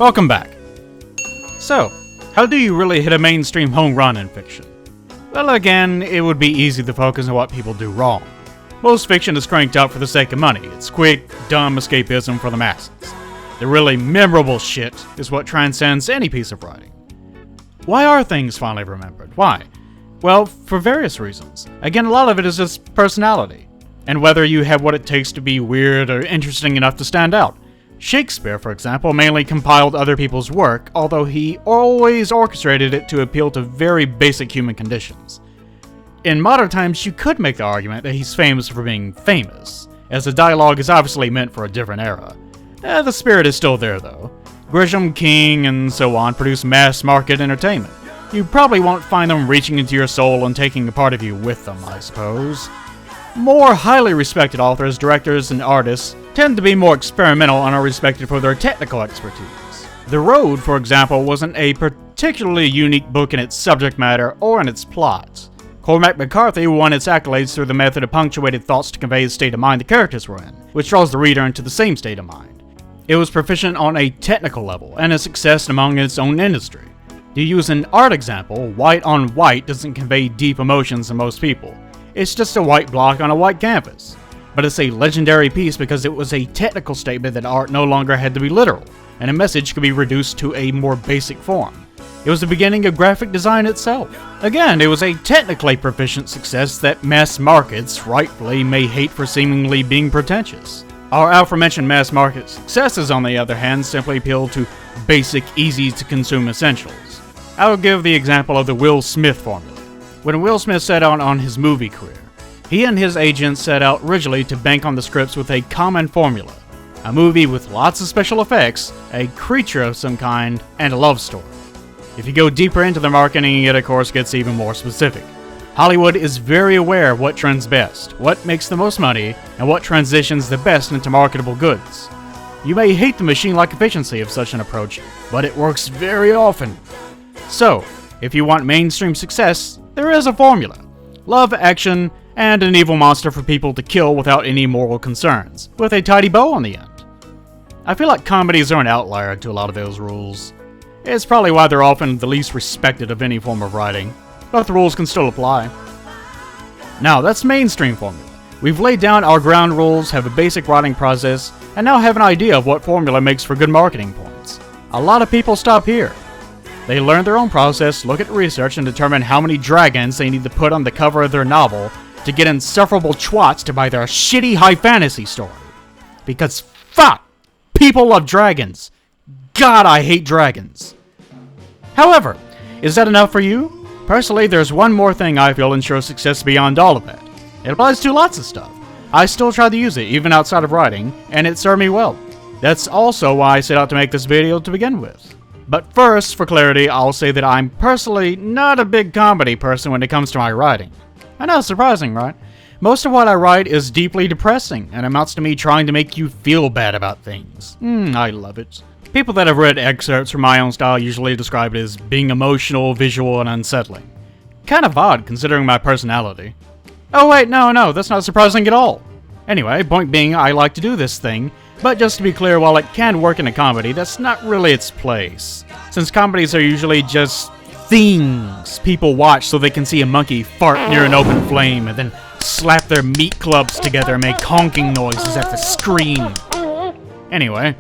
Welcome back. So, how do you really hit a mainstream home run in fiction? Well, again, it would be easy to focus on what people do wrong. Most fiction is cranked out for the sake of money. It's quick, dumb escapism for the masses. The really memorable shit is what transcends any piece of writing. Why are things finally remembered? Why? Well, for various reasons. Again, a lot of it is just personality, and whether you have what it takes to be weird or interesting enough to stand out. Shakespeare, for example, mainly compiled other people's work, although he always orchestrated it to appeal to very basic human conditions. In modern times, you could make the argument that he's famous for being famous, as the dialogue is obviously meant for a different era. The spirit is still there, though. Grisham, King, and so on produce mass-market entertainment. You probably won't find them reaching into your soul and taking a part of you with them, I suppose. More highly respected authors, directors, and artists tend to be more experimental and are respected for their technical expertise. The Road, for example, wasn't a particularly unique book in its subject matter or in its plot. Cormac McCarthy won its accolades through the method of punctuated thoughts to convey the state of mind the characters were in, which draws the reader into the same state of mind. It was proficient on a technical level, and a success among its own industry. To use an art example, white on white doesn't convey deep emotions to most people. It's just a white block on a white canvas. But it's a legendary piece because it was a technical statement that art no longer had to be literal, and a message could be reduced to a more basic form. It was the beginning of graphic design itself. Again, it was a technically proficient success that mass markets, rightfully, may hate for seemingly being pretentious. Our aforementioned mass market successes, on the other hand, simply appeal to basic, easy-to-consume essentials. I will give the example of the Will Smith formula. When Will Smith set out on his movie career, he and his agent set out originally to bank on the scripts with a common formula. A movie with lots of special effects, a creature of some kind, and a love story. If you go deeper into the marketing, it of course gets even more specific. Hollywood is very aware of what trends best, what makes the most money, and what transitions the best into marketable goods. You may hate the machine-like efficiency of such an approach, but it works very often. So, if you want mainstream success, there is a formula. Love, action, and an evil monster for people to kill without any moral concerns, with a tidy bow on the end. I feel like comedies are an outlier to a lot of those rules. It's probably why they're often the least respected of any form of writing, but the rules can still apply. Now, that's mainstream formula. We've laid down our ground rules, have a basic writing process, and now have an idea of what formula makes for good marketing points. A lot of people stop here. They learn their own process, look at research, and determine how many dragons they need to put on the cover of their novel to get insufferable twats to buy their shitty high fantasy story. Because fuck! People love dragons! God, I hate dragons! However, is that enough for you? Personally, there's one more thing I feel ensures success beyond all of that. It applies to lots of stuff. I still try to use it, even outside of writing, and it served me well. That's also why I set out to make this video to begin with. But first, for clarity, I'll say that I'm personally not a big comedy person when it comes to my writing. I know, surprising, right? Most of what I write is deeply depressing, and amounts to me trying to make you feel bad about things. I love it. People that have read excerpts from my own style usually describe it as being emotional, visual, and unsettling. Kind of odd, considering my personality. Oh wait, no, that's not surprising at all. Anyway, point being, I like to do this thing, but just to be clear, while it can work in a comedy, that's not really its place. Since comedies are usually just things people watch so they can see a monkey fart near an open flame and then slap their meat clubs together and make honking noises at the screen. Anyway,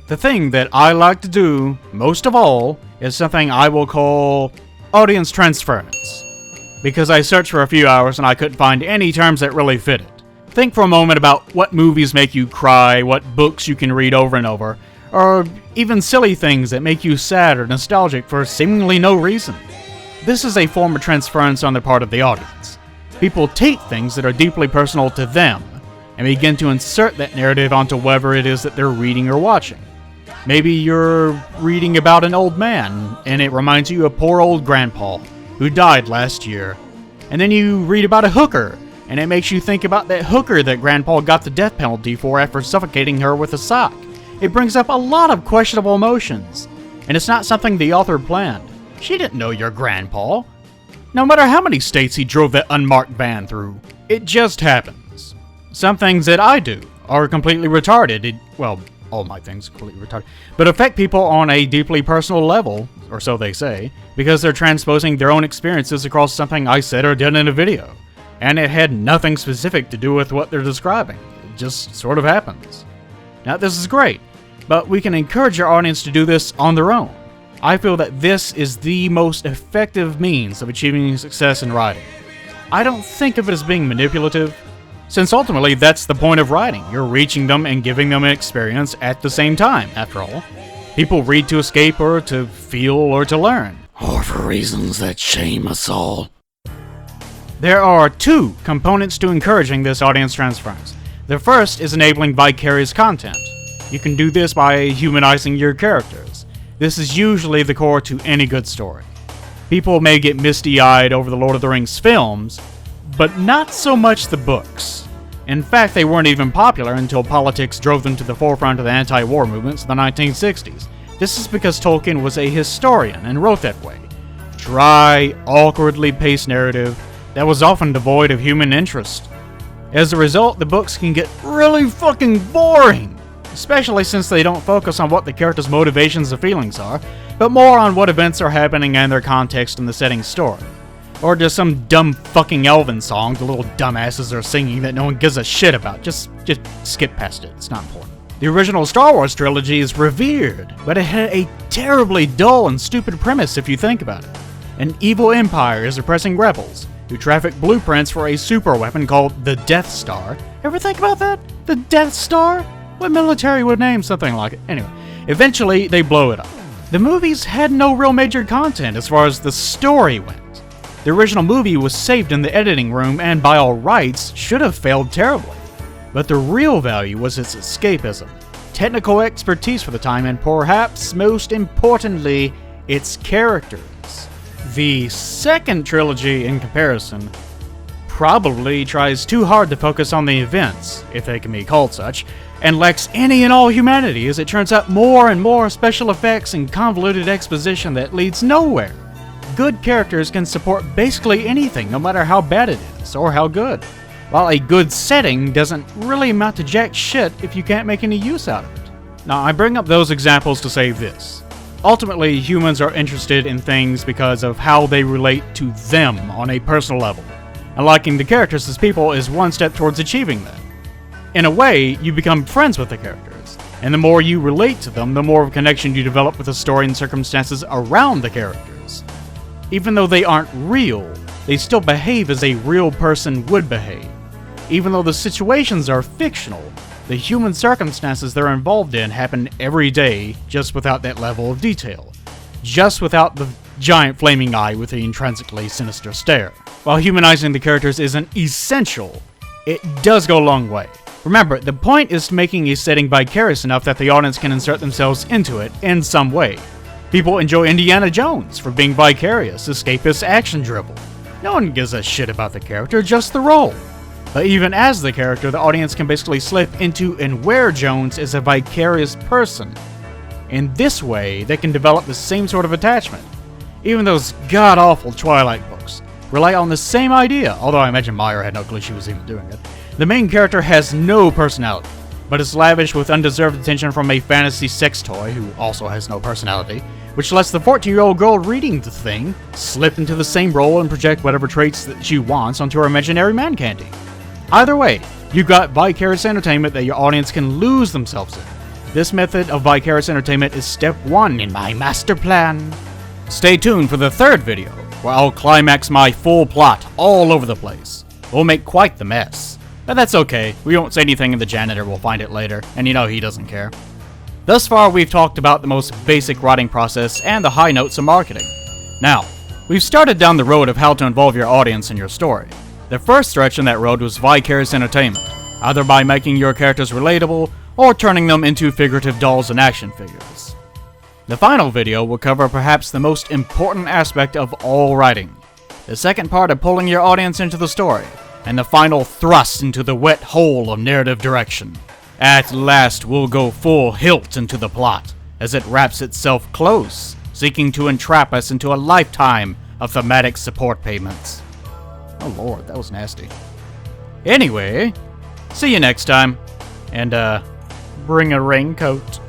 the thing that I like to do, most of all, is something I will call audience transference. Because I searched for a few hours and I couldn't find any terms that really fit it. Think for a moment about what movies make you cry, what books you can read over and over, or even silly things that make you sad or nostalgic for seemingly no reason. This is a form of transference on the part of the audience. People take things that are deeply personal to them, and begin to insert that narrative onto whatever it is that they're reading or watching. Maybe you're reading about an old man, and it reminds you of poor old grandpa, who died last year. And then you read about a hooker, and it makes you think about that hooker that Grandpa got the death penalty for after suffocating her with a sock. It brings up a lot of questionable emotions, and it's not something the author planned. She didn't know your grandpa. No matter how many states he drove that unmarked van through, it just happens. Some things that I do are completely retarded. all my things are completely retarded, but affect people on a deeply personal level, or so they say, because they're transposing their own experiences across something I said or did in a video. And it had nothing specific to do with what they're describing. It just sort of happens. Now, this is great, but we can encourage our audience to do this on their own. I feel that this is the most effective means of achieving success in writing. I don't think of it as being manipulative, since ultimately that's the point of writing. You're reaching them and giving them an experience at the same time, after all. People read to escape or to feel or to learn. Or for reasons that shame us all. There are two components to encouraging this audience transference. The first is enabling vicarious content. You can do this by humanizing your characters. This is usually the core to any good story. People may get misty-eyed over the Lord of the Rings films, but not so much the books. In fact, they weren't even popular until politics drove them to the forefront of the anti-war movements in the 1960s. This is because Tolkien was a historian and wrote that way. Dry, awkwardly paced narrative that was often devoid of human interest. As a result, the books can get really fucking boring, especially since they don't focus on what the characters' motivations or feelings are, but more on what events are happening and their context in the setting story. Or just some dumb fucking elven song the little dumbasses are singing that no one gives a shit about. Just skip past it, it's not important. The original Star Wars trilogy is revered, but it had a terribly dull and stupid premise if you think about it. An evil empire is oppressing rebels, who traffic blueprints for a superweapon called the Death Star. Ever think about that? The Death Star? What military would name something like it? Anyway, eventually they blow it up. The movies had no real major content as far as the story went. The original movie was saved in the editing room and by all rights should have failed terribly. But the real value was its escapism, technical expertise for the time, and perhaps most importantly, its characters. The second trilogy, in comparison, probably tries too hard to focus on the events, if they can be called such, and lacks any and all humanity as it turns out more and more special effects and convoluted exposition that leads nowhere. Good characters can support basically anything, no matter how bad it is, or how good, while a good setting doesn't really amount to jack shit if you can't make any use out of it. Now, I bring up those examples to say this. Ultimately, humans are interested in things because of how they relate to them on a personal level, and liking the characters as people is one step towards achieving that. In a way, you become friends with the characters, and the more you relate to them, the more of a connection you develop with the story and circumstances around the characters. Even though they aren't real, they still behave as a real person would behave. Even though the situations are fictional, the human circumstances they're involved in happen every day, just without that level of detail. Just without the giant flaming eye with the intrinsically sinister stare. While humanizing the characters isn't essential, it does go a long way. Remember, the point is making a setting vicarious enough that the audience can insert themselves into it in some way. People enjoy Indiana Jones for being vicarious, escapist action dribble. No one gives a shit about the character, just the role. But even as the character, the audience can basically slip into and wear Jones as a vicarious person. In this way, they can develop the same sort of attachment. Even those god-awful Twilight books rely on the same idea, although I imagine Meyer had no clue she was even doing it. The main character has no personality, but is lavished with undeserved attention from a fantasy sex toy who also has no personality, which lets the 14-year-old girl reading the thing slip into the same role and project whatever traits that she wants onto her imaginary man candy. Either way, you've got vicarious entertainment that your audience can lose themselves in. This method of vicarious entertainment is step 1 in my master plan. Stay tuned for the third video, where I'll climax my full plot all over the place. We'll make quite the mess. But that's okay, we won't say anything and the janitor will find it later, and you know he doesn't care. Thus far, we've talked about the most basic writing process and the high notes of marketing. Now, we've started down the road of how to involve your audience in your story. The first stretch in that road was vicarious entertainment, either by making your characters relatable or turning them into figurative dolls and action figures. The final video will cover perhaps the most important aspect of all writing, the second part of pulling your audience into the story, and the final thrust into the wet hole of narrative direction. At last, we'll go full hilt into the plot, as it wraps itself close, seeking to entrap us into a lifetime of thematic support payments. Oh lord, that was nasty. Anyway, see you next time, and bring a raincoat.